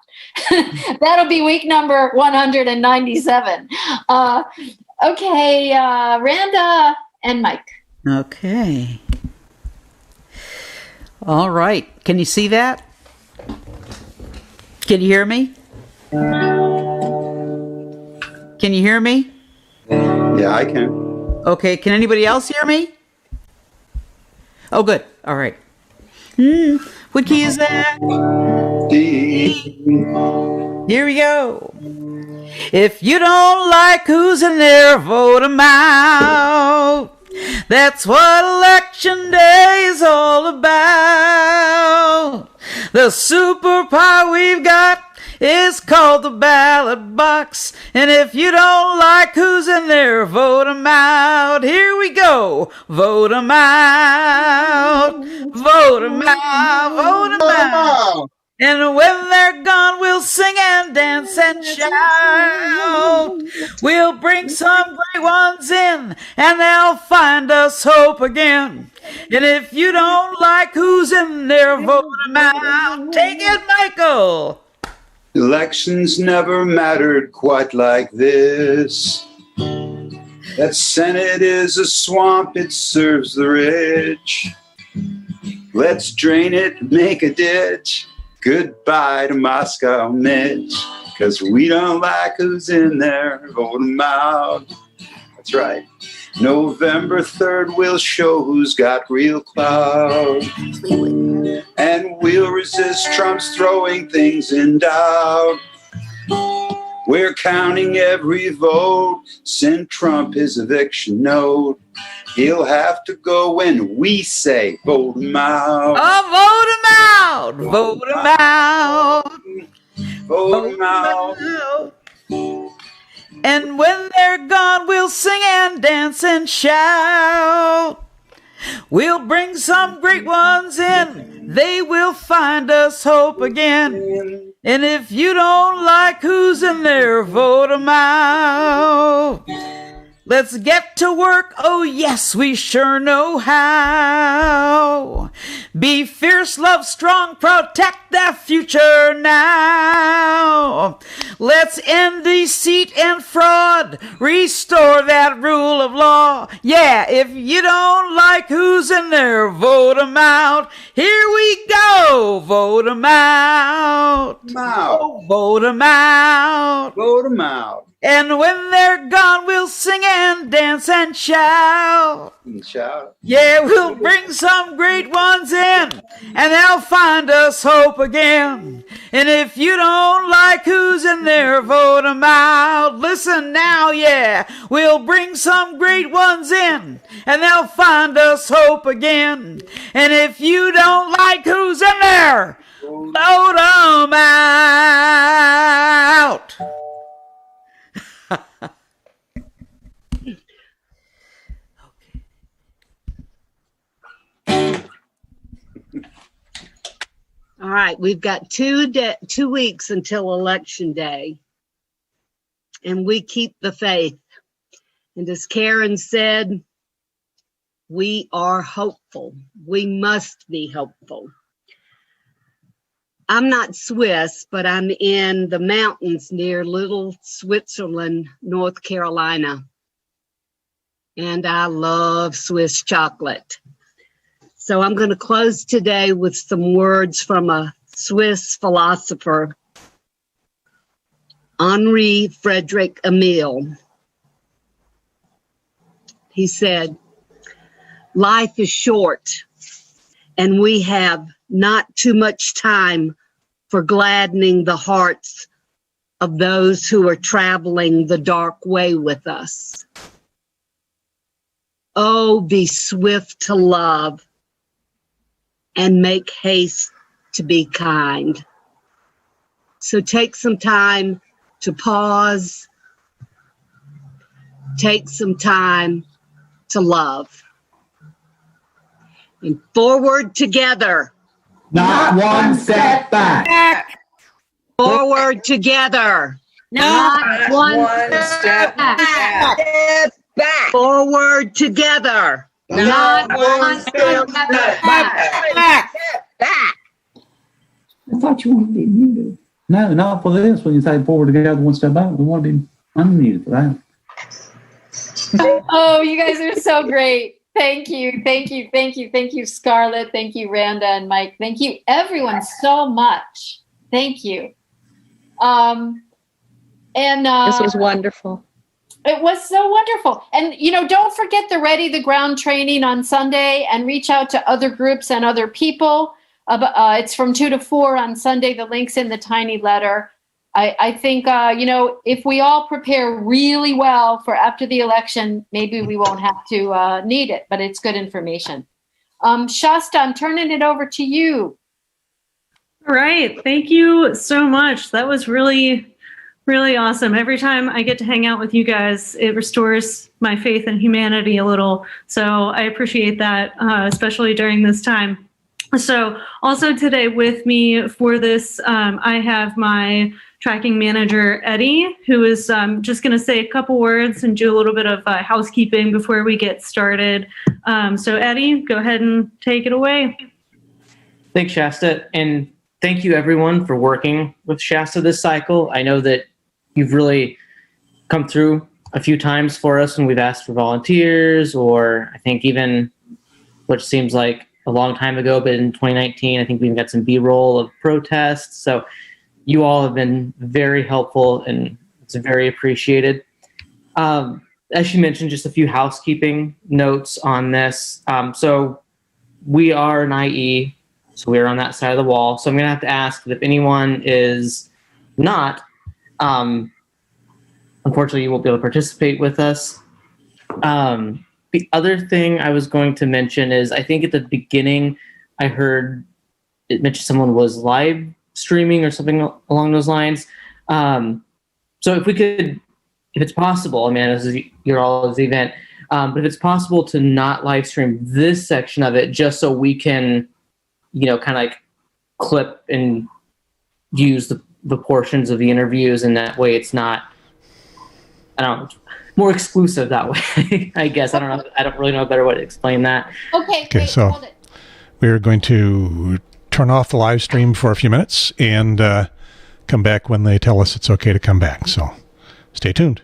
C: That'll be week number 197. Okay, Randa and Mike.
A: Okay. All right. Can you see that? Can you hear me? Can you hear me?
G: Yeah, I can.
A: Okay. Can anybody else hear me? Oh, good. All right. What key is that? D. Here we go. If you don't like who's in there, vote 'em out. That's what election day is all about. The superpower we've got is called the ballot box. And if you don't like who's in there, vote 'em out. Here we go. Vote 'em out. Vote 'em out. Vote 'em out. And when they're gone, we'll sing and dance and shout. We'll bring some great ones in, and they'll find us hope again. And if you don't like who's in there, vote 'em out. Take it, Michael.
G: Elections never mattered quite like this. That Senate is a swamp, it serves the rich. Let's drain it, make a ditch. Goodbye to Moscow, Mitch, 'cause we don't like who's in there, vote 'em out. That's right. November 3rd, we'll show who's got real clout. And we'll resist Trump's throwing things in doubt. We're counting every vote. Send Trump his eviction note. He'll have to go when we say vote him out.
A: Oh, vote him out. Vote him out.
G: Vote him out.
A: And when they're gone, we'll sing and dance and shout. We'll bring some great ones in. They will find us hope again. And if you don't like who's in there, vote 'em out. Let's get to work. Oh, yes, we sure know how. Be fierce, love strong, protect the future now. Let's end deceit and fraud. Restore that rule of law. Yeah, if you don't like who's in there, vote 'em out. Here we go. Vote 'em out.
G: Out.
A: Vote 'em out.
G: Vote 'em out.
A: And when they're gone, we'll sing and dance and shout.
G: Shout.
A: Yeah, we'll bring some great ones in, and they'll find us hope again. And if you don't like who's in there, vote 'em out. Listen now, yeah, we'll bring some great ones in, and they'll find us hope again. And if you don't like who's in there, vote 'em out.
Q: All right, we've got 2 weeks until Election Day, and we keep the faith. And as Karen said, we are hopeful. We must be hopeful. I'm not Swiss, but I'm in the mountains near Little Switzerland, North Carolina. And I love Swiss chocolate. So I'm going to close today with some words from a Swiss philosopher, Henri Frederick Emile. He said, "Life is short, and we have not too much time for gladdening the hearts of those who are traveling the dark way with us. Oh, be swift to love and make haste to be kind." So take some time to pause. Take some time to love. And forward together.
F: Not one step back.
Q: Forward together.
N: Not one step back.
Q: Forward together.
N: Not one step back.
U: I thought you wanted to be muted.
F: No, not for this. When you say forward together, one step back, we want to be unmuted for that.
J: Oh, you guys are so great. Thank you. Thank you. Thank you. Thank you, Scarlett. Thank you, Randa and Mike. Thank you, everyone, so much. Thank you.
B: This was wonderful.
J: It was so wonderful. And, don't forget the Ready the Ground training on Sunday, and reach out to other groups and other people. It's from 2 to 4 on Sunday. The link's in the tiny letter. I think, if we all prepare really well for after the election, maybe we won't have to need it, but it's good information. Shasta, I'm turning it over to you.
L: All right. Thank you so much. That was really, really awesome. Every time I get to hang out with you guys, it restores my faith in humanity a little. So I appreciate that, especially during this time. So also today with me for this, I have my tracking manager, Eddie, who is just going to say a couple words and do a little bit of housekeeping before we get started. So Eddie, go ahead and take it away.
M: Thanks, Shasta. And thank you, everyone, for working with Shasta this cycle. I know that you've really come through a few times for us when we've asked for volunteers, or I think even what seems like a long time ago, but in 2019, I think we even got some B-roll of protests. So you all have been very helpful, and it's very appreciated. as she mentioned, just a few housekeeping notes on this. So we are an IE, so we're on that side of the wall. So I'm going to have to ask that if anyone is not, unfortunately, you won't be able to participate with us. The other thing I was going to mention is I think at the beginning I heard it mentioned someone was live streaming or something along those lines. So if we could, if it's possible, I mean, you're all at the event, but if it's possible to not live stream this section of it, just so we can, kind of like clip and use the portions of the interviews, and that way it's not, more exclusive that way, I guess. I don't know. I don't really know a better way to explain that.
J: Okay,
H: wait, so hold it. We're going to turn off the live stream for a few minutes and come back when they tell us it's okay to come back. So stay tuned.